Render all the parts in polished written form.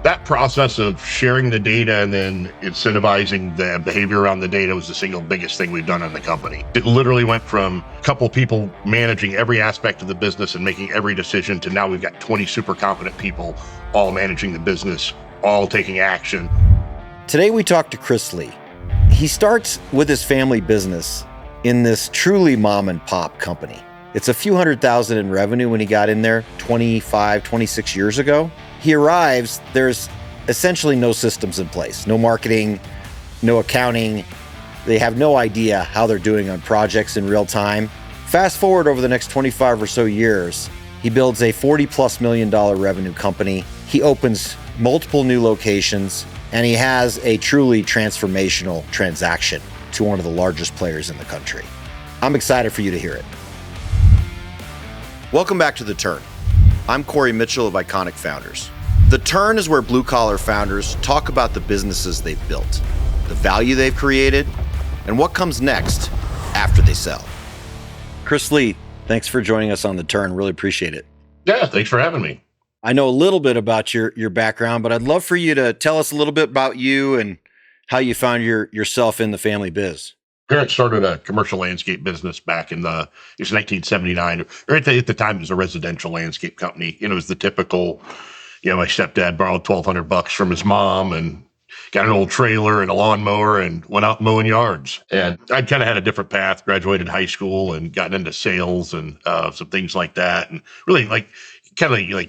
That process of sharing the data and then incentivizing the behavior around the data was the single biggest thing we've done in the company. It literally went from a couple people managing every aspect of the business and making every decision to now we've got 20 super competent people all managing the business, all taking action. Today we talked to Chris Lee. He starts with his family business in this truly mom and pop company. It's a few $100,000 in revenue when he got in there 25, 26 years ago. He arrives, there's essentially no systems in place, no marketing, no accounting. They have no idea how they're doing on projects in real time. Fast forward over the next 25 or so years, he builds a $40+ million revenue company. He opens multiple new locations, and he has a truly transformational transaction to one of the largest players in the country. I'm excited for you to hear it. Welcome back to The Turn. I'm Corey Mitchell of Iconic Founders. The Turn is where blue-collar founders talk about the businesses they've built, the value they've created, and what comes next after they sell. Chris Lee, thanks for joining us on The Turn. Really appreciate it. Yeah, thanks for having me. I know a little bit about your background, but I'd love for you to tell us a little bit about you and how you found yourself in the family biz. Parents started a commercial landscape business back in it was 1979, or at the time it was a residential landscape company. It was the typical, my stepdad borrowed $1,200 from his mom and got an old trailer and a lawnmower and went out mowing yards. And I'd kind of had a different path, graduated high school and gotten into sales and some things like that. And really like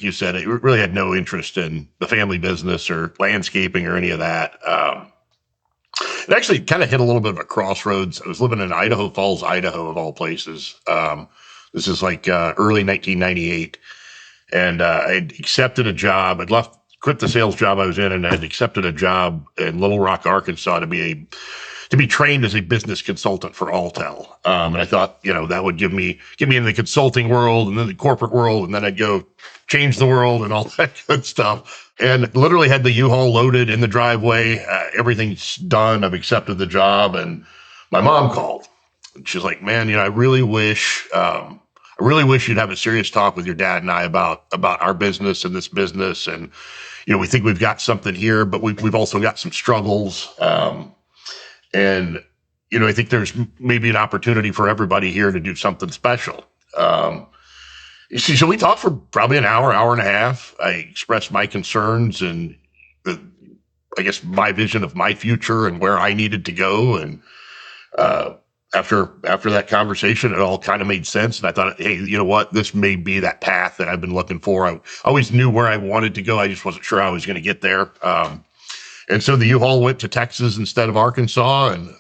you said, it really had no interest in the family business or landscaping or any of that. It actually kind of hit a little bit of a crossroads. I was living in Idaho Falls, Idaho, of all places. This is like early 1998. And I'd accepted a job. Quit the sales job I was in, and I'd accepted a job in Little Rock, Arkansas to be trained as a business consultant for Alltel. And I thought, that would get me into the consulting world and then the corporate world, and then I'd go change the world and all that good stuff. And literally had the U-Haul loaded in the driveway. Everything's done. I've accepted the job. And my mom called. She's like, man, I really wish you'd have a serious talk with your dad and I about our business and this business. And, we think we've got something here, but we've also got some struggles. And, I think there's maybe an opportunity for everybody here to do something special. So we talked for probably an hour and a half. I expressed my concerns and my vision of my future and where I needed to go. And after that conversation, it all kind of made sense. And I thought, hey, you know what? This may be that path that I've been looking for. I always knew where I wanted to go. I just wasn't sure I was going to get there. And so the U-Haul went to Texas instead of Arkansas. And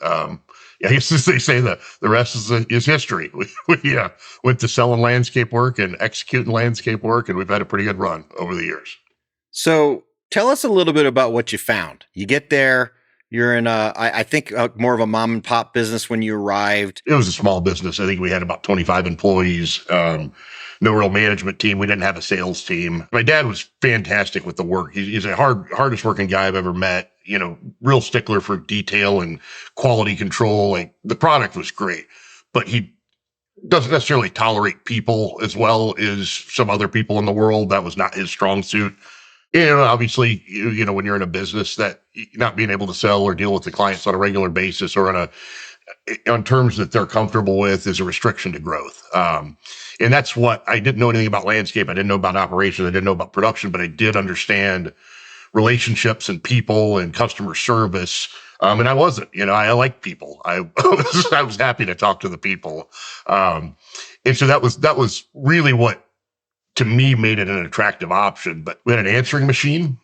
I guess as they say, the rest is history. We went to selling landscape work and executing landscape work, and we've had a pretty good run over the years. So tell us a little bit about what you found. You get there, you're in I think more of a mom and pop business when you arrived. It was a small business. I think we had about 25 employees. No real management team. We didn't have a sales team. My dad was fantastic with the work. He's a hardest working guy I've ever met. Real stickler for detail and quality control. Like the product was great, but he doesn't necessarily tolerate people as well as some other people in the world. That was not his strong suit. Obviously, when you're in a business that not being able to sell or deal with the clients on a regular basis or on terms that they're comfortable with is a restriction to growth. And that's what I didn't know anything about landscape. I didn't know about operations. I didn't know about production, but I did understand relationships and people and customer service. And I wasn't, I like people. I was happy to talk to the people. And so that was really what to me made it an attractive option. But we had an answering machine.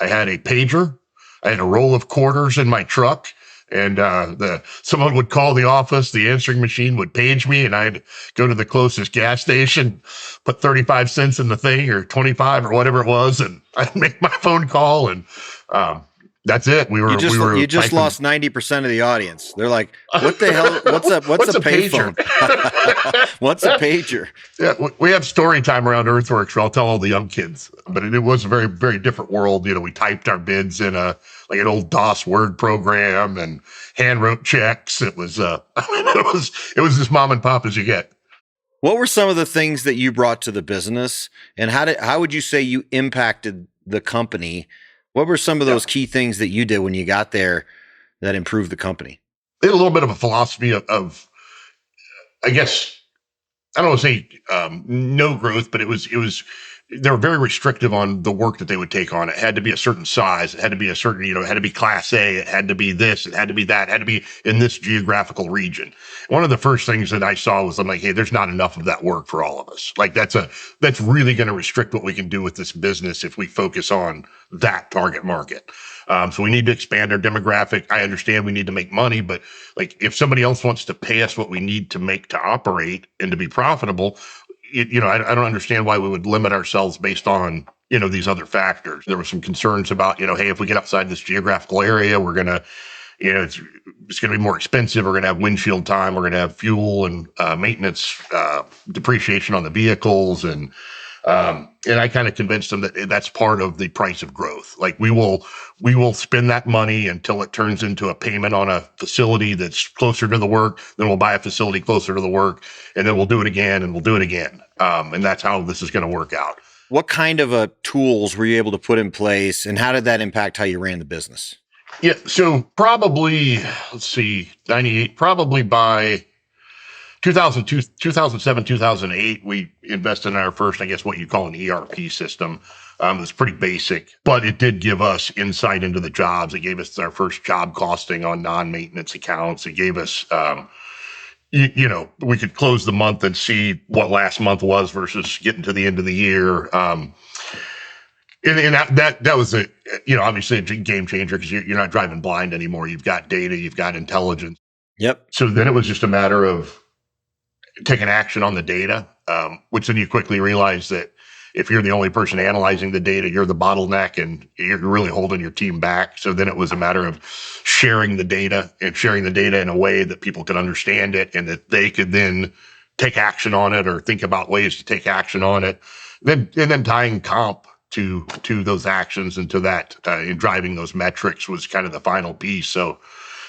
I had a pager. I had a roll of quarters in my truck. And someone would call the office, the answering machine would page me, and I'd go to the closest gas station, put 35 cents in the thing or 25 or whatever it was, and I'd make my phone call, and that's it. You just lost 90% of the audience. They're like, "What the hell? What's a payphone? What's a pager?" Yeah, we have story time around Earthworks where I'll tell all the young kids, but it was a very, very different world. We typed our bids in an old DOS Word program and hand wrote checks. It was it was as mom and pop as you get. What were some of the things that you brought to the business, and how would you say you impacted the company What were some of Yeah. those key things that you did when you got there that improved the company? They had a little bit of a philosophy of I guess, I don't want to say no growth, but they were very restrictive on the work that they would take on. It had to be a certain size. It had to be a certain, it had to be class A. It had to be this. It had to be that. It had to be in this geographical region. One of the first things that I saw was I'm like, hey, there's not enough of that work for all of us. Like that's really going to restrict what we can do with this business if we focus on that target market. So we need to expand our demographic. I understand we need to make money, but like if somebody else wants to pay us what we need to make to operate and to be profitable, I don't understand why we would limit ourselves based on, these other factors. There were some concerns about, hey, if we get outside this geographical area, we're going to, it's going to be more expensive. We're going to have windshield time. We're going to have fuel and maintenance, depreciation on the vehicles. And I kind of convinced them that that's part of the price of growth. Like we will spend that money until it turns into a payment on a facility that's closer to the work. Then we'll buy a facility closer to the work, and then we'll do it again, and we'll do it again. And that's how this is going to work out. What kind of tools were you able to put in place, and how did that impact how you ran the business? Yeah. So probably, let's see, 98, probably by 2002, 2007, 2008, we invested in our first, I guess, what you call an ERP system. It was pretty basic, but it did give us insight into the jobs. It gave us our first job costing on non-maintenance accounts. It gave us, we could close the month and see what last month was versus getting to the end of the year. And that was obviously a game changer because you're not driving blind anymore. You've got data, you've got intelligence. Yep. So then it was just a matter of taking action on the data, which then you quickly realize that if you're the only person analyzing the data, you're the bottleneck and you're really holding your team back. So then it was a matter of sharing the data in a way that people could understand it and that they could then take action on it or think about ways to take action on it. And then tying comp to those actions and to that and driving those metrics was kind of the final piece. So,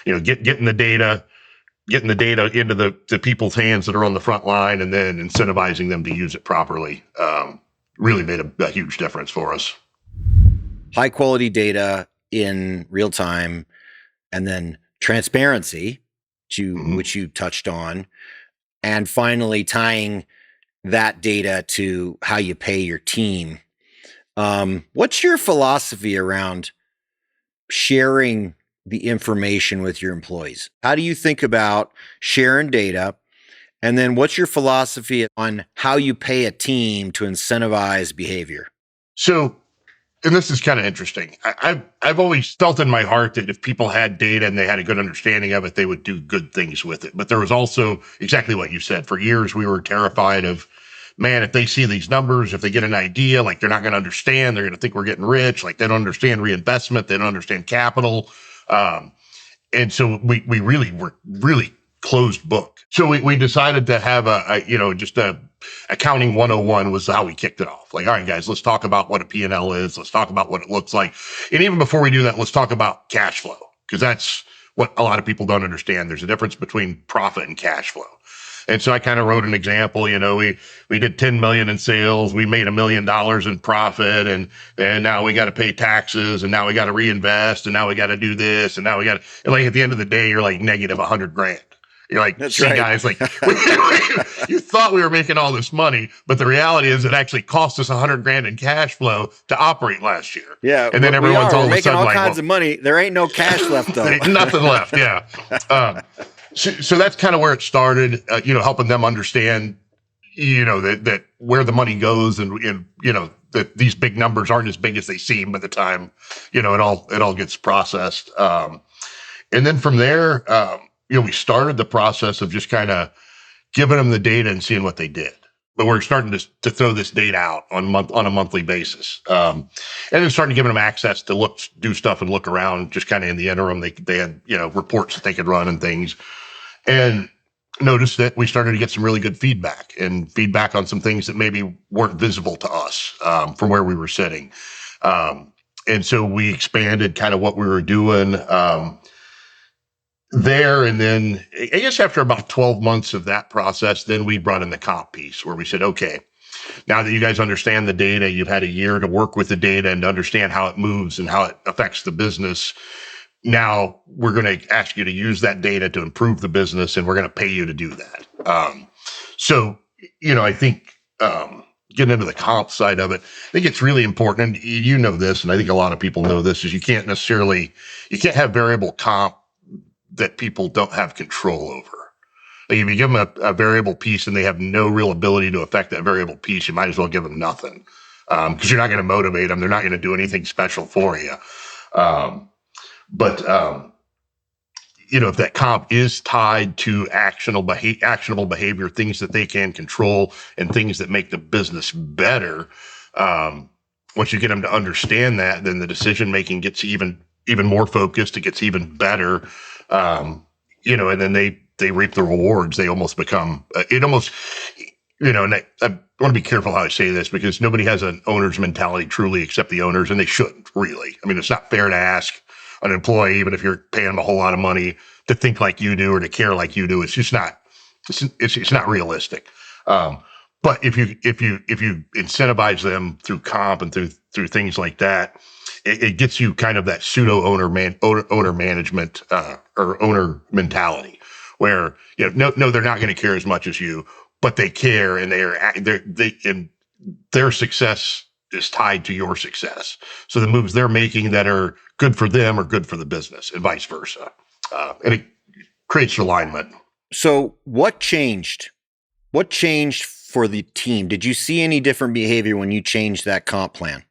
getting the data into the people's hands that are on the front line and then incentivizing them to use it properly really made a huge difference for us. High quality data in real time, and then transparency, which you touched on, and finally tying that data to how you pay your team. What's your philosophy around sharing the information with your employees? How do you think about sharing data? And then what's your philosophy on how you pay a team to incentivize behavior? So, and this is kind of interesting. I've always felt in my heart that if people had data and they had a good understanding of it, they would do good things with it. But there was also exactly what you said. For years, we were terrified of, man, if they see these numbers, if they get an idea, like they're not going to understand, they're going to think we're getting rich. Like they don't understand reinvestment. They don't understand capital. And so we really were really closed book. So we decided to have just a accounting 101 was how we kicked it off. Like, all right, guys, let's talk about what a P&L is. Let's talk about what it looks like. And even before we do that, let's talk about cash flow, because that's what a lot of people don't understand. There's a difference between profit and cash flow. And so I kind of wrote an example, we did 10 million in sales. We made $1 million in profit and now we got to pay taxes and now we got to reinvest and now we got to do this. And now we got to, like, at the end of the day, you're like negative $100,000. You're like, That's see, right. guys, like you thought we were making all this money, but the reality is it actually cost us $100,000 in cash flow to operate last year. Yeah. And then everyone's all of a making sudden all like, kinds of money. There ain't no cash left though. nothing left. Yeah. So that's kind of where it started, helping them understand, that where the money goes and that these big numbers aren't as big as they seem by the time, it all gets processed. And then from there, we started the process of just kind of giving them the data and seeing what they did. But we're starting to throw this data out on a monthly basis. And then starting giving them access to do stuff and look around just kind of in the interim. They had, reports that they could run and things. And noticed that we started to get some really good feedback on some things that maybe weren't visible to us from where we were sitting. And so we expanded kind of what we were doing there. And then I guess after about 12 months of that process, then we brought in the comp piece where we said, okay, Now that you guys understand the data, you've had a year to work with the data and to understand how it moves and how it affects the business. Now we're going to ask you to use that data to improve the business, and we're going to pay you to do that. So, I think getting into the comp side of it, I think it's really important. And you know this, and I think a lot of people know this, is you can't have variable comp that people don't have control over. Like if you give them a variable piece and they have no real ability to affect that variable piece, you might as well give them nothing, because you're not going to motivate them. They're not going to do anything special for you. But if that comp is tied to actionable behavior, things that they can control and things that make the business better, once you get them to understand that, then the decision making gets even more focused. It gets even better, and then they reap the rewards. They almost become and I want to be careful how I say this, because nobody has an owner's mentality truly except the owners, and they shouldn't really. I mean, it's not fair to ask an employee, even if you're paying them a whole lot of money, to think like you do or to care like you do. It's just not. It's not realistic. But if you incentivize them through comp and through things like that, it gets you kind of that pseudo owner management or owner mentality, where they're not going to care as much as you, but they care, and and their success is tied to your success. So the moves they're making that are good for them are good for the business, and vice versa. And it creates alignment. So what changed? What changed for the team? Did you see any different behavior when you changed that comp plan?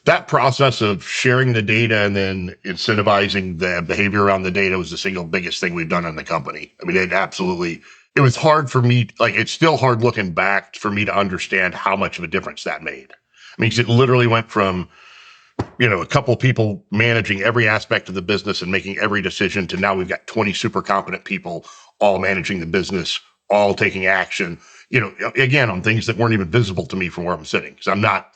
That process of sharing the data and then incentivizing the behavior around the data was the single biggest thing we've done in the company. I mean, it was hard for me. Like, it's still hard looking back for me to understand how much of a difference that made. I mean, 'cause it literally went from, a couple of people managing every aspect of the business and making every decision, to now we've got 20 super competent people all managing the business, all taking action, again, on things that weren't even visible to me from where I'm sitting. Cause I'm not,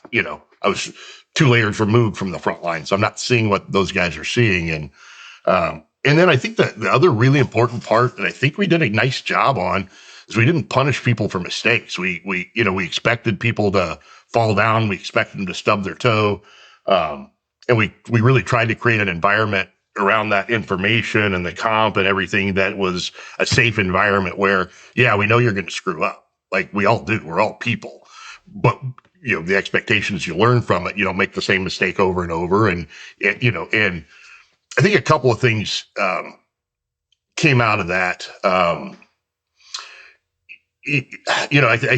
I was 2 layers removed from the front line. So I'm not seeing what those guys are seeing. And then I think that the other really important part that I think we did a nice job on is we didn't punish people for mistakes. We expected people to fall down. We expected them to stub their toe. And we really tried to create an environment around that information and the comp and everything that was a safe environment where, we know you're going to screw up. Like we all do. We're all people. But, the expectation is you learn from it. You don't make the same mistake over and over. And I think a couple of things came out of that. I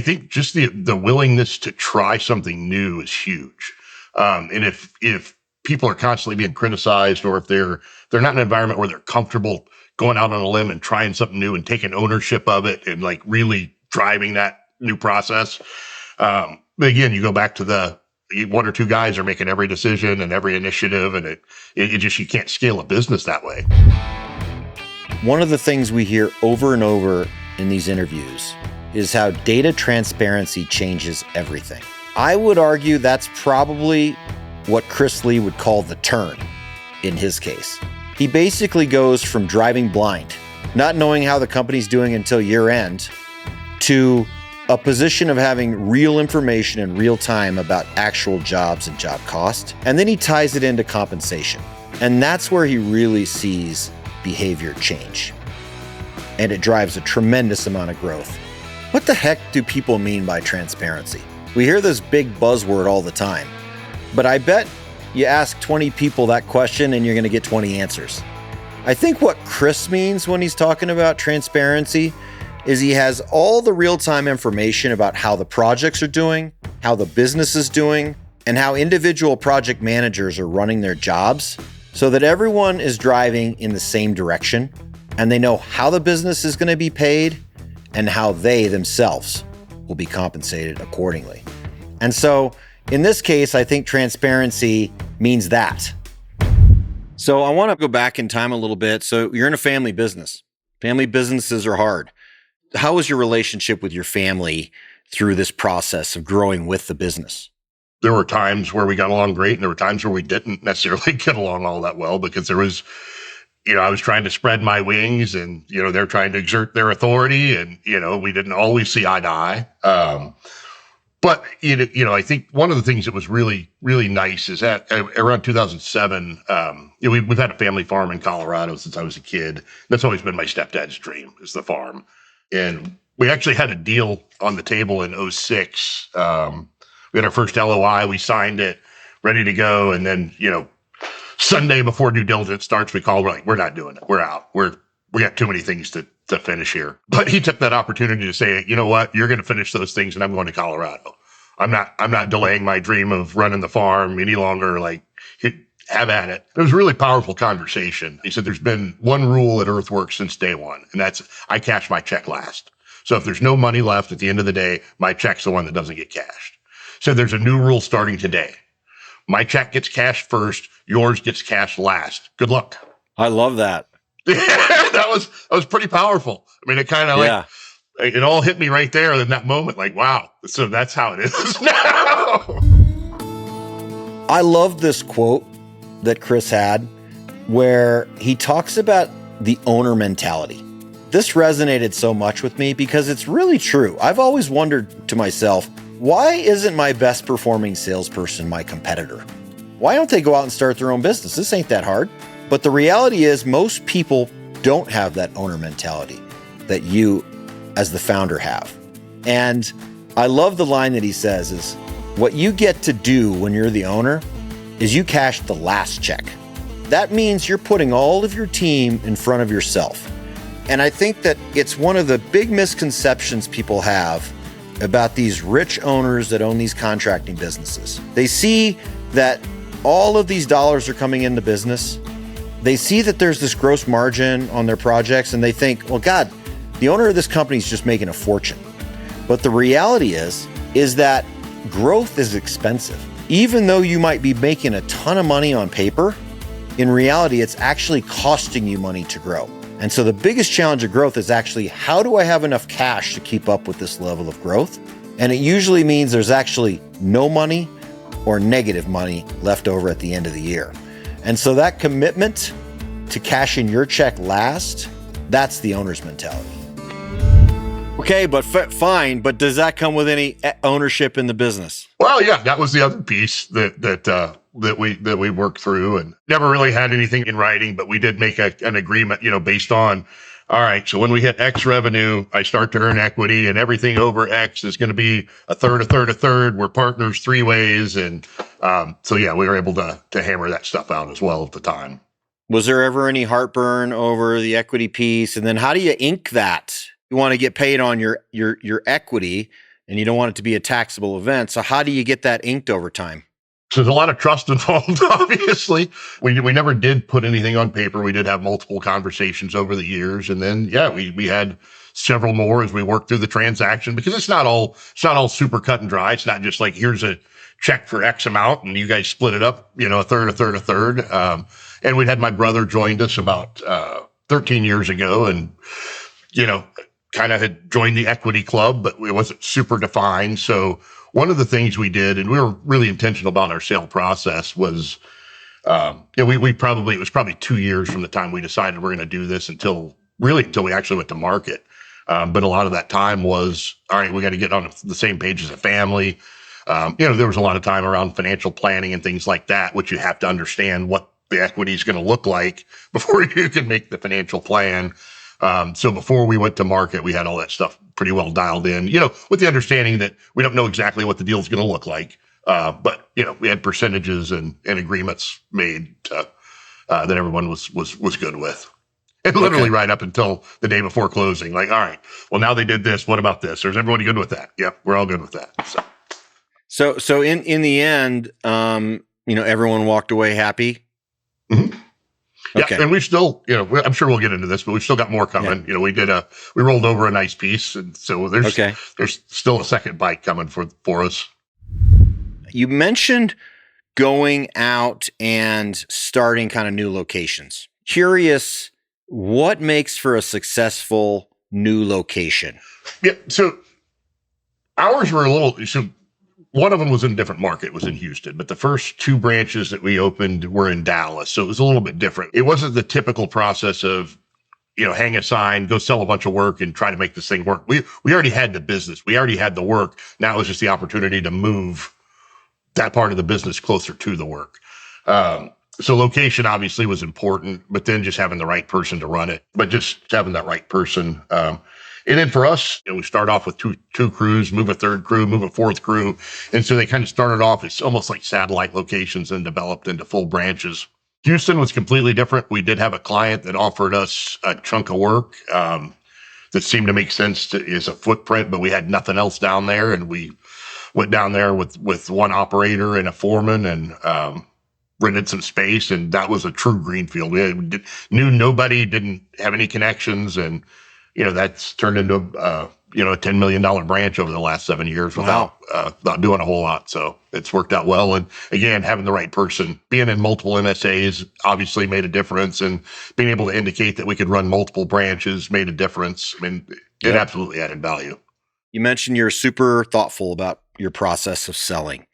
think just the willingness to try something new is huge. And if people are constantly being criticized, or if they're not in an environment where they're comfortable going out on a limb and trying something new and taking ownership of it and like really driving that new process. But again, you go back to the 1 or 2 guys are making every decision and every initiative, and it just, you can't scale a business that way. One of the things we hear over and over in these interviews is how data transparency changes everything. I would argue that's probably what Chris Lee would call the turn in his case. He basically goes from driving blind, not knowing how the company's doing until year end, to a position of having real information in real time about actual jobs and job cost. And then he ties it into compensation. And that's where he really sees behavior change. And it drives a tremendous amount of growth. What the heck do people mean by transparency? We hear this big buzzword all the time, but I bet you ask 20 people that question and you're going to get 20 answers. I think what Chris means when he's talking about transparency is he has all the real-time information about how the projects are doing, how the business is doing, and how individual project managers are running their jobs, so that everyone is driving in the same direction and they know how the business is going to be paid and how they themselves will be compensated accordingly. And so in this case, I think transparency means that. So I want to go back in time a little bit. So you're in a family business. Family businesses are hard. How was your relationship with your family through this process of growing with the business? There were times where we got along great, and there were times where we didn't necessarily get along all that well, because there was, I was trying to spread my wings and, they're trying to exert their authority and, we didn't always see eye to eye. But, I think one of the things that was really, really nice is that around 2007, we've had a family farm in Colorado since I was a kid. That's always been my stepdad's dream, is the farm. And we actually had a deal on the table in '06. We had our first LOI. We signed it, ready to go. And then, Sunday before due diligence starts, we call, we're like, we're not doing it. We're out. We got too many things to finish here. But he took that opportunity to say, you know what, you're going to finish those things and I'm going to Colorado. I'm not delaying my dream of running the farm any longer. Like, have at it. It was a really powerful conversation. He said, there's been one rule at Earthworks since day one, and that's I cash my check last. So if there's no money left at the end of the day, my check's the one that doesn't get cashed. So there's a new rule starting today. My check gets cashed first. Yours gets cashed last. Good luck. I love that. that was pretty powerful. I mean, it kind of it all hit me right there in that moment. Like, wow. So that's how it is now. I love this quote that Chris had where he talks about the owner mentality. This resonated so much with me because it's really true. I've always wondered to myself, why isn't my best performing salesperson my competitor? Why don't they go out and start their own business? This ain't that hard. But the reality is most people don't have that owner mentality that you as the founder have. And I love the line that he says is, what you get to do when you're the owner is you cash the last check. That means you're putting all of your team in front of yourself. And I think that it's one of the big misconceptions people have about these rich owners that own these contracting businesses. They see that all of these dollars are coming into business. They see that there's this gross margin on their projects and they think, well, God, the owner of this company is just making a fortune. But the reality is that growth is expensive. Even though you might be making a ton of money on paper, in reality, it's actually costing you money to grow. And so the biggest challenge of growth is actually, how do I have enough cash to keep up with this level of growth? And it usually means there's actually no money or negative money left over at the end of the year. And so that commitment to cashing your check last, that's the owner's mentality. Okay, but fine. But does that come with any ownership in the business? Well, yeah, that was the other piece that we worked through, and never really had anything in writing, but we did make an agreement, based on, all right, so when we hit X revenue, I start to earn equity, and everything over X is going to be a third, a third, a third. We're partners 3 ways, and so yeah, we were able to hammer that stuff out as well at the time. Was there ever any heartburn over the equity piece? And then how do you ink that? You want to get paid on your equity, and you don't want it to be a taxable event. So how do you get that inked over time? So there's a lot of trust involved, obviously. We never did put anything on paper. We did have multiple conversations over the years. And then, yeah, we had several more as we worked through the transaction, because it's not all super cut and dry. It's not just like, here's a check for X amount and you guys split it up, a third, a third, a third. And we'd had my brother joined us about 13 years ago, and, kind of had joined the equity club, but it wasn't super defined. So one of the things we did, and we were really intentional about our sale process, was, it was probably 2 years from the time we decided we're going to do this until we actually went to market. But a lot of that time was, all right, we got to get on the same page as a family. There was a lot of time around financial planning and things like that, which you have to understand what the equity is going to look like before you can make the financial plan. So before we went to market, we had all that stuff pretty well dialed in, with the understanding that we don't know exactly what the deal is going to look like. But we had percentages and agreements made, that everyone was good with. And literally right up until the day before closing, like, all right, well, now they did this. What about this? Or is everybody good with that? Yep. We're all good with that. So in the end, everyone walked away happy. Mm-hmm. Okay. Yeah, and we still, I'm sure we'll get into this, but we've still got more coming. Yeah. We rolled over a nice piece, and so there's still a second bite coming for us. You mentioned going out and starting kind of new locations. Curious, what makes for a successful new location? Yeah, so ours were one of them was in a different market, was in Houston, but the first two branches that we opened were in Dallas. So it was a little bit different. It wasn't the typical process of, hang a sign, go sell a bunch of work and try to make this thing work. We already had the business. We already had the work. Now it was just the opportunity to move that part of the business closer to the work. So location obviously was important, but then just having the right person to run it, but just having that right person. And then for us, we start off with two crews, move a third crew, move a fourth crew. And so they kind of started off as almost like satellite locations and developed into full branches. Houston was completely different. We did have a client that offered us a chunk of work that seemed to make sense as a footprint, but we had nothing else down there. And we went down there with one operator and a foreman and rented some space. And that was a true greenfield. Knew nobody, didn't have any connections. And, that's turned into a $10 million branch over the last 7 years without doing a whole lot. So it's worked out well. And again, having the right person, being in multiple MSAs obviously made a difference, and being able to indicate that we could run multiple branches made a difference. I mean, it absolutely added value. You mentioned you're super thoughtful about your process of selling.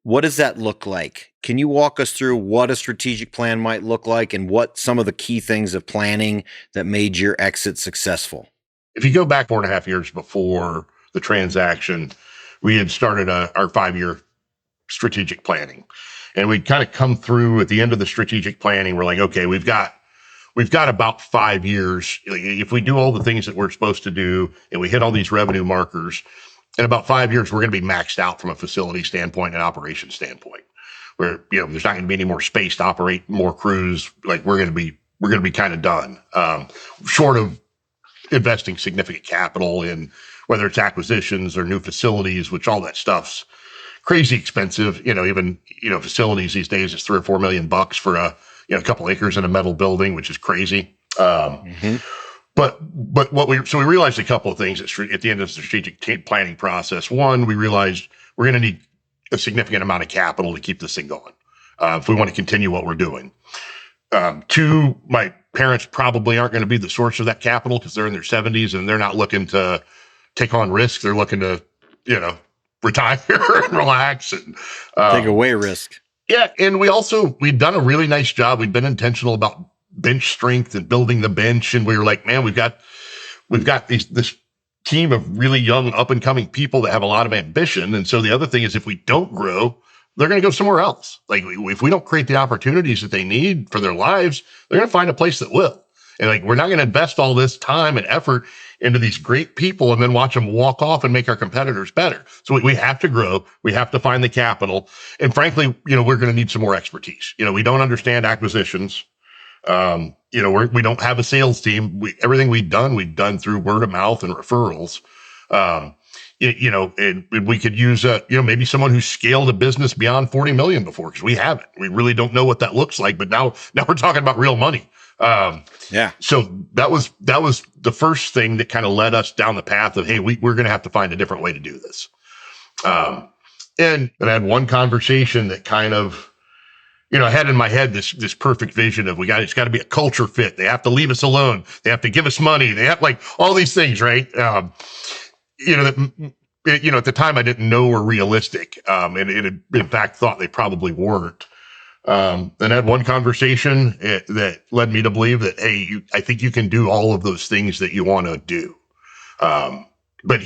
What does that look like? Can you walk us through what a strategic plan might look like and what some of the key things of planning that made your exit successful? If you go back 4.5 years before the transaction, we had started our 5-year strategic planning, and we'd kind of come through at the end of the strategic planning. We're like, okay, we've got about 5 years. If we do all the things that we're supposed to do and we hit all these revenue markers, in about 5 years, we're going to be maxed out from a facility standpoint and operation standpoint, where, there's not going to be any more space to operate more crews. Like we're going to be kind of done, short of investing significant capital in whether it's acquisitions or new facilities, which all that stuff's crazy expensive. Even facilities these days is $3 or $4 million for a couple acres in a metal building, which is crazy. But we realized a couple of things at the end of the strategic planning process. One, we realized we're going to need a significant amount of capital to keep this thing going if we want to continue what we're doing. Two, my parents probably aren't going to be the source of that capital because they're in their 70s and they're not looking to take on risk. They're looking to, retire and relax and take away risk. Yeah, and we'd done a really nice job. We'd been intentional about bench strength and building the bench, and we were like, man, we've got this team of really young up and coming people that have a lot of ambition. And so the other thing is, if we don't grow, they're going to go somewhere else. Like if we don't create the opportunities that they need for their lives, they're going to find a place that will. And we're not going to invest all this time and effort into these great people and then watch them walk off and make our competitors better. So we have to grow. We have to find the capital. And frankly, we're going to need some more expertise. We don't understand acquisitions. We don't have a sales team. Everything we've done through word of mouth and referrals. And we could use, maybe someone who scaled a business beyond 40 million before, because we haven't. We really don't know what that looks like. But now we're talking about real money. So that was the first thing that kind of led us down the path of, hey, we're going to have to find a different way to do this. And I had one conversation that kind of, I had in my head this perfect vision of it's got to be a culture fit. They have to leave us alone. They have to give us money. They have all these things, right? At the time I didn't know were realistic. And in fact thought they probably weren't. And I had one conversation that led me to believe that, hey, I think you can do all of those things that you want to do. But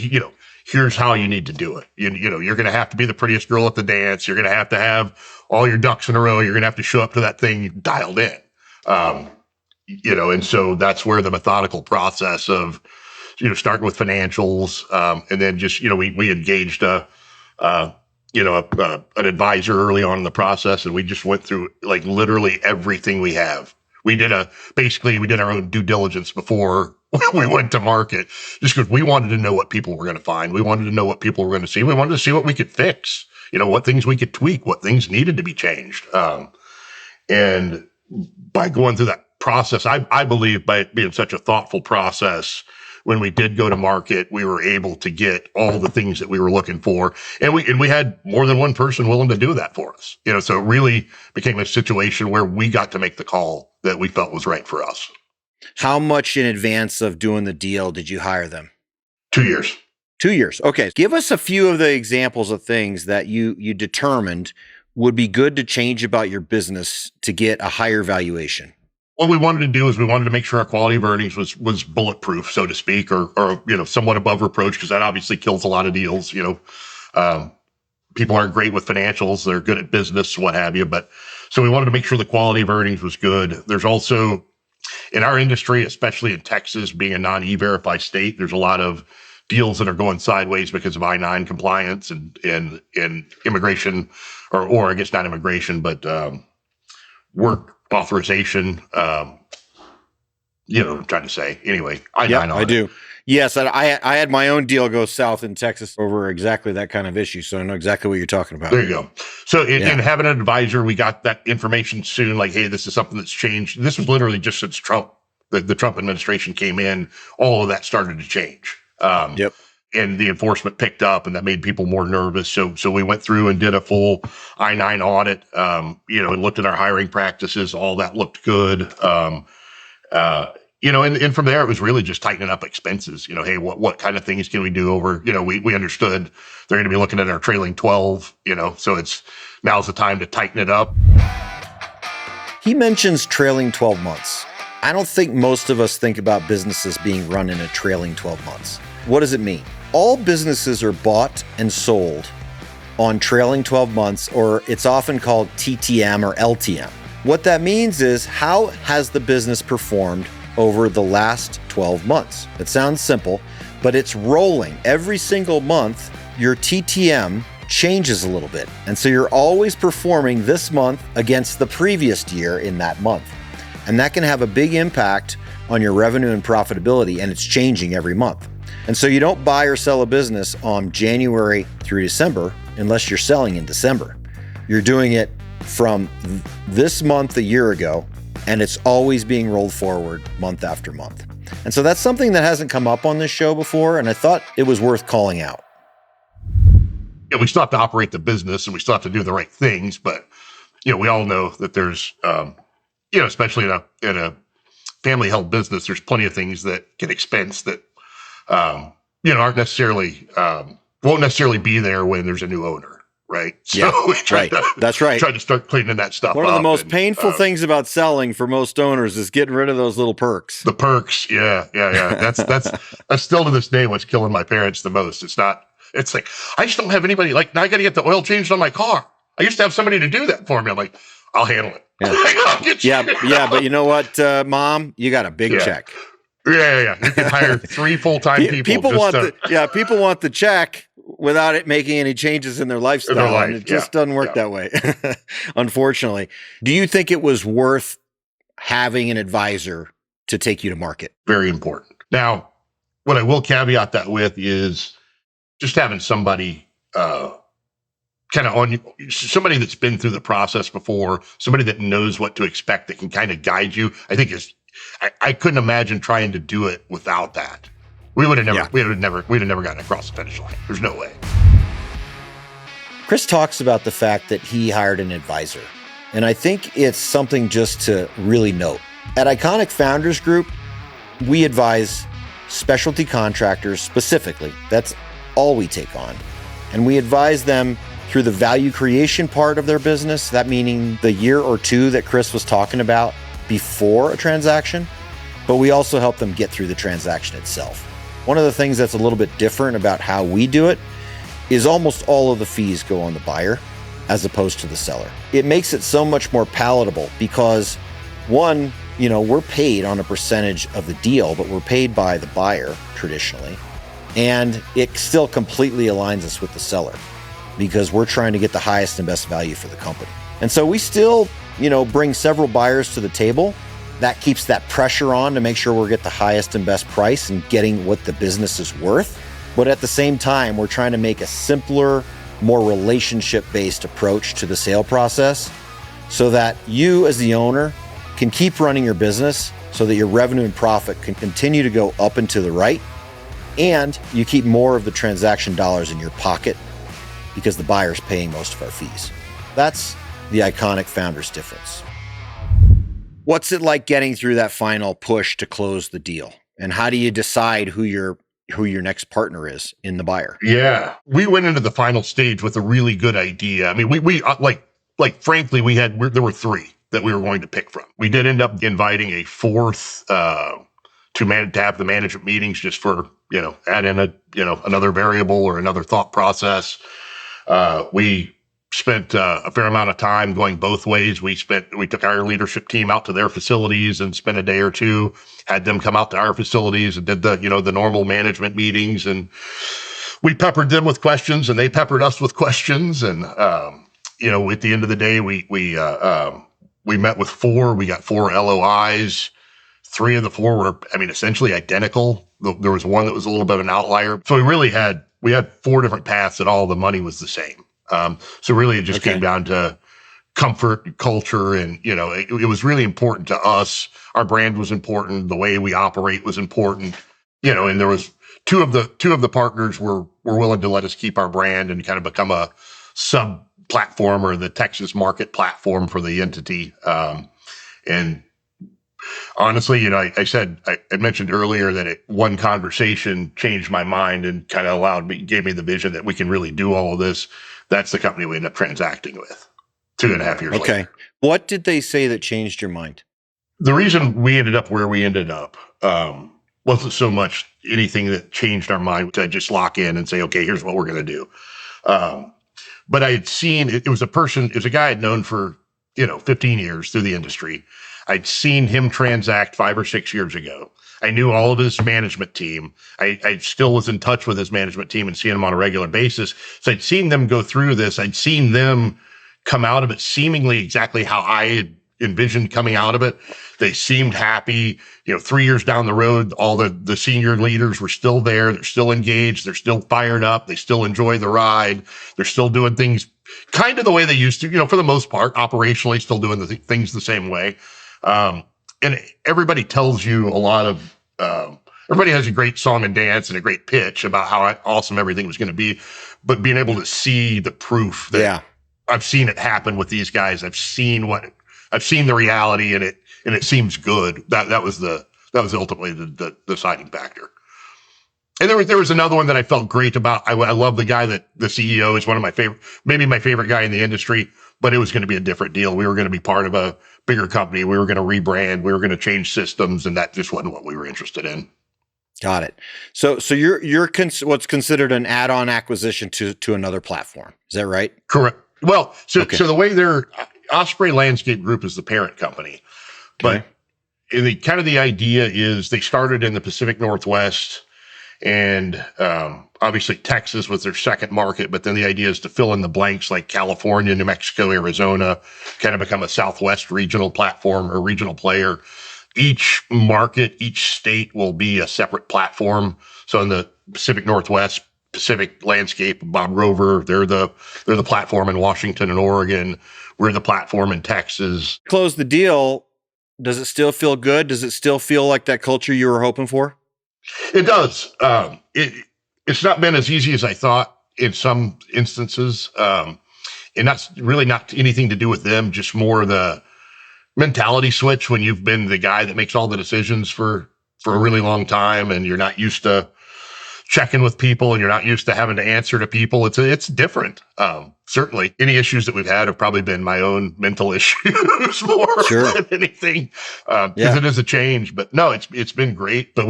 here's how you need to do it. You're going to have to be the prettiest girl at the dance. You're going to have all your ducks in a row. You're going to have to show up to that thing dialed in. And so that's where the methodical process of, starting with financials, and then just, we engaged an advisor early on in the process, and we just went through literally everything we have. We did our own due diligence before we went to market, just because we wanted to know what people were going to find. We wanted to know what people were going to see. We wanted to see what we could fix, what things we could tweak, what things needed to be changed. And by going through that process, I believe by it being such a thoughtful process, when we did go to market, we were able to get all the things that we were looking for. And we had more than one person willing to do that for us. So it really became a situation where we got to make the call that we felt was right for us. How much in advance of doing the deal did you hire them? 2 years. 2 years. Okay. Give us a few of the examples of things that you determined would be good to change about your business to get a higher valuation. What we wanted to do is we wanted to make sure our quality of earnings was bulletproof, so to speak, or somewhat above reproach, because that obviously kills a lot of deals. People aren't great with financials; they're good at business, what have you. But so we wanted to make sure the quality of earnings was good. There's also, in our industry, especially in Texas, being a non-E-Verify state, there's a lot of deals that are going sideways because of I-9 compliance and immigration, or I guess not immigration, but work authorization. I'm trying to say. Anyway, I do. Yes, I had my own deal go south in Texas over exactly that kind of issue, so I know exactly what you're talking about. There you go. So in having an advisor, we got that information soon, like, hey, this is something that's changed. This was literally just since Trump, the Trump administration came in, all of that started to change. Yep. And the enforcement picked up, and that made people more nervous. So we went through and did a full I-9 audit, and looked at our hiring practices. All that looked good. And from there, it was really just tightening up expenses. Hey, what kind of things can we do over, we understood they're going to be looking at our trailing 12, so now's the time to tighten it up. He mentions trailing 12 months. I don't think most of us think about businesses being run in a trailing 12 months. What does it mean? All businesses are bought and sold on trailing 12 months, or it's often called TTM or LTM. What that means is, how has the business performed over the last 12 months? It sounds simple, but it's rolling. Every single month, your TTM changes a little bit. And so you're always performing this month against the previous year in that month. And that can have a big impact on your revenue and profitability, and it's changing every month. And so you don't buy or sell a business on January through December unless you're selling in December. You're doing it from this month a year ago, and it's always being rolled forward month after month. And so that's something that hasn't come up on this show before, and I thought it was worth calling out. Yeah, we still have to operate the business, and we still have to do the right things, but we all know that there's especially in a family-held business, there's plenty of things that get expensed that aren't necessarily won't necessarily be there when there's a new owner, right? So we That's right. Try to start cleaning that stuff up. One of the most painful things about selling for most owners is getting rid of those little perks. The perks, yeah. That's still to this day what's killing my parents the most. It's like, I just don't have anybody, like, now I got to get the oil changed on my car. I used to have somebody to do that for me. I'm like, I'll handle it. Yeah. But you know what, Mom? You got a big check. Yeah. You can hire 3 full-time people. People want the check without it making any changes in their lifestyle. And it just doesn't work that way, unfortunately. Do you think it was worth having an advisor to take you to market? Very important. Now, what I will caveat that with is just having somebody somebody that's been through the process before, somebody that knows what to expect, that can kind of guide you. I think I couldn't imagine trying to do it without that. We would have never gotten across the finish line. There's no way. Chris talks about the fact that he hired an advisor, and I think it's something just to really note. At Iconic Founders Group, we advise specialty contractors specifically. That's all we take on. And we advise them through the value creation part of their business, that meaning the year or 2 that Chris was talking about before a transaction, but we also help them get through the transaction itself. One of the things that's a little bit different about how we do it is almost all of the fees go on the buyer as opposed to the seller. It makes it so much more palatable because, one, we're paid on a percentage of the deal, but we're paid by the buyer traditionally. And it still completely aligns us with the seller because we're trying to get the highest and best value for the company. And so we still, bring several buyers to the table. That keeps that pressure on to make sure we're getting the highest and best price and getting what the business is worth. But at the same time, we're trying to make a simpler, more relationship-based approach to the sale process so that you as the owner can keep running your business so that your revenue and profit can continue to go up and to the right, and you keep more of the transaction dollars in your pocket because the buyer's paying most of our fees. That's the Iconic Founders difference. What's it like getting through that final push to close the deal? And how do you decide who your who your next partner is in the buyer. Yeah, we went into the final stage with a really good idea. I mean, we frankly, there were three that we were going to pick from. We did end up inviting a fourth to have the management meetings, just for add in another variable or another thought process. We spent a fair amount of time going both ways. We took our leadership team out to their facilities and spent a day or two, had them come out to our facilities and did the normal management meetings, and we peppered them with questions and they peppered us with questions. And at the end of the day, we met with four. We got 4 LOIs. 3 of the 4 were, essentially identical. There was one that was a little bit of an outlier. So we had 4 different paths that all the money was the same. So really it just came down to comfort, culture, and, it was really important to us. Our brand was important. The way we operate was important, and there was two of the partners were willing to let us keep our brand and kind of become a sub platform or the Texas market platform for the entity. And honestly, I mentioned earlier that one conversation changed my mind and kind of gave me the vision that we can really do all of this. That's the company we ended up transacting with 2.5 years later. What did they say that changed your mind? The reason we ended up where we ended up wasn't so much anything that changed our mind to just lock in and say, okay, here's what we're going to do. But I had seen, it was a guy I'd known for, 15 years through the industry. I'd seen him transact 5 or 6 years ago. I knew all of his management team. I still was in touch with his management team and seeing them on a regular basis. So I'd seen them go through this. I'd seen them come out of it seemingly exactly how I had envisioned coming out of it. They seemed happy. 3 years down the road, all the senior leaders were still there. They're still engaged. They're still fired up. They still enjoy the ride. They're still doing things kind of the way they used to, for the most part, operationally, still doing things the same way. And everybody tells you a lot of, everybody has a great song and dance and a great pitch about how awesome everything was going to be, but being able to see the proof that I've seen it happen with these guys. I've seen the reality, and it seems good. That was ultimately the deciding factor. And there was another one that I felt great about. I love the guy that the CEO is one of my favorite, maybe my favorite guy in the industry, but it was going to be a different deal. We were going to be part of a bigger company. We were going to rebrand. We were going to change systems, and that just wasn't what we were interested in. Got it. So you're what's considered an add-on acquisition to another platform. Is that right? Correct. Well, so the way Osprey Landscape Group is the parent company, but the idea is they started in the Pacific Northwest. And obviously Texas was their second market, but then the idea is to fill in the blanks like California, New Mexico, Arizona, kind of become a Southwest regional platform or regional player. Each market, each state will be a separate platform. So in the Pacific Northwest, Pacific Landscape, Bob Rover, they're the platform in Washington and Oregon. We're the platform in Texas. Close the deal. Does it still feel good? Does it still feel like that culture you were hoping for? It does. It's not been as easy as I thought in some instances. And that's really not anything to do with them, just more the mentality switch when you've been the guy that makes all the decisions for a really long time, and you're not used to checking with people and you're not used to having to answer to people. It's different. Certainly any issues that we've had have probably been my own mental issues more than anything. Because it is a change, but no, it's been great. But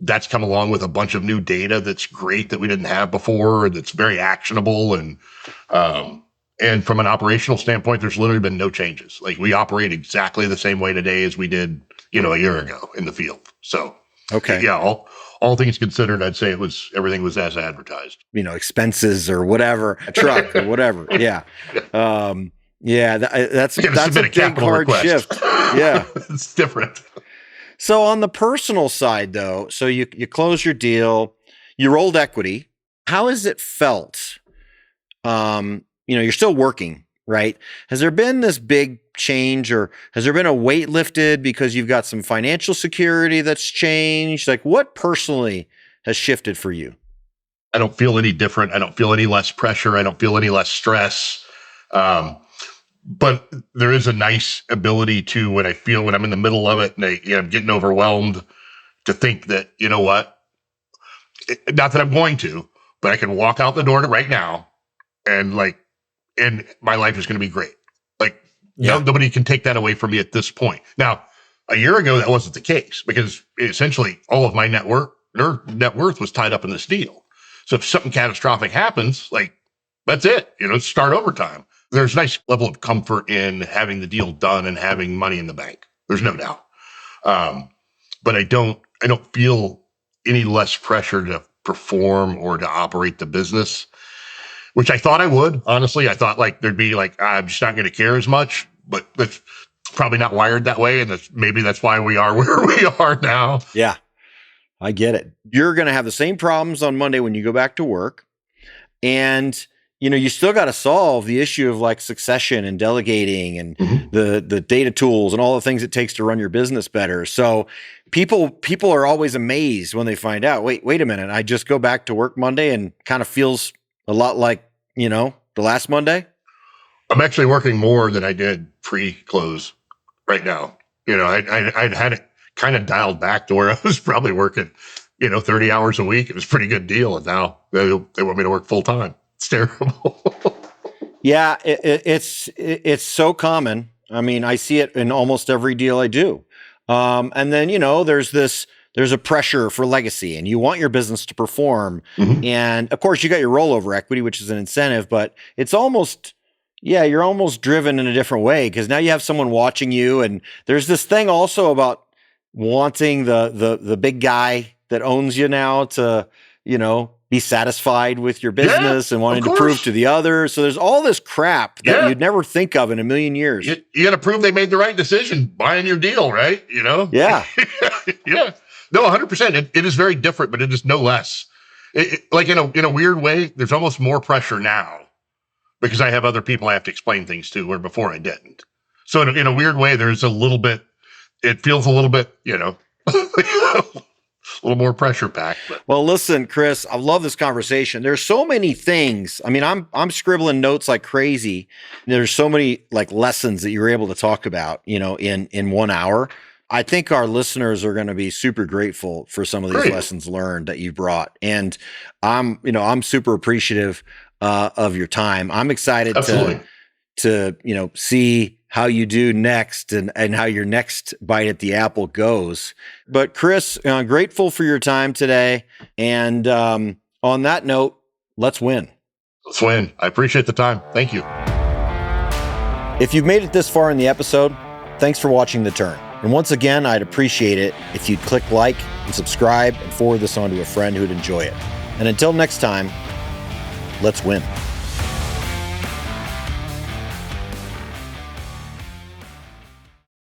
that's come along with a bunch of new data that's great that we didn't have before. That's very actionable. And from an operational standpoint, there's literally been no changes. Like we operate exactly the same way today as we did, a year ago in the field. So, all things considered, I'd say everything was as advertised. Expenses or whatever, a truck or whatever. Yeah. That's a big hard shift. Yeah. It's different. So on the personal side though, so you close your deal, you rolled equity. How has it felt? You're still working, right? Has there been this big change, or has there been a weight lifted because you've got some financial security that's changed? Like what personally has shifted for you? I don't feel any different. I don't feel any less pressure. I don't feel any less stress. But there is a nice ability to, when I'm in the middle of it and I'm getting overwhelmed, to think that, you know what, not that I'm going to, but I can walk out the door right now and my life is going to be great. Like nobody can take that away from me at this point. Now, a year ago, that wasn't the case because essentially all of my net worth was tied up in this deal. So if something catastrophic happens, like that's it, start over time. There's a nice level of comfort in having the deal done and having money in the bank. There's no doubt. But I don't feel any less pressure to perform or to operate the business, which I thought I would. Honestly, I thought there'd be I'm just not going to care as much, but that's probably not wired that way. And maybe that's why we are where we are now. Yeah, I get it. You're going to have the same problems on Monday when you go back to work. And, you still got to solve the issue of succession and delegating and the data tools and all the things it takes to run your business better. So people are always amazed when they find out, wait a minute, I just go back to work Monday and kind of feels a lot like, the last Monday. I'm actually working more than I did pre-close right now. I'd had it kind of dialed back to where I was probably working, 30 hours a week. It was a pretty good deal. And now they want me to work full time. It's terrible. Yeah, it's so common. I mean, I see it in almost every deal I do. And then, there's a pressure for legacy and you want your business to perform. And of course you got your rollover equity, which is an incentive, but it's almost, you're almost driven in a different way because now you have someone watching you. And there's this thing also about wanting the big guy that owns you now to, be satisfied with your business and wanting to prove to the others. So there's all this crap that you'd never think of in a million years. You got to prove they made the right decision buying your deal, right? Yeah. Yeah. No, 100%. It is very different, but it is no less. In a weird way, there's almost more pressure now because I have other people I have to explain things to where before I didn't. So in a weird way, there's a little bit, it feels a little bit, a little more pressure packed. But. Well, listen, Chris, I love this conversation. There's so many things. I mean, I'm scribbling notes like crazy. There's so many lessons that you were able to talk about, in 1 hour. I think our listeners are going to be super grateful for some of these lessons learned that you brought. And I'm super appreciative of your time. I'm excited to see how you do next and how your next bite at the apple goes. But Chris, grateful for your time today. And on that note, let's win. Let's win. I appreciate the time. Thank you. If you've made it this far in the episode, thanks for watching The Turn. And once again, I'd appreciate it if you'd click like and subscribe and forward this on to a friend who'd enjoy it. And until next time, let's win.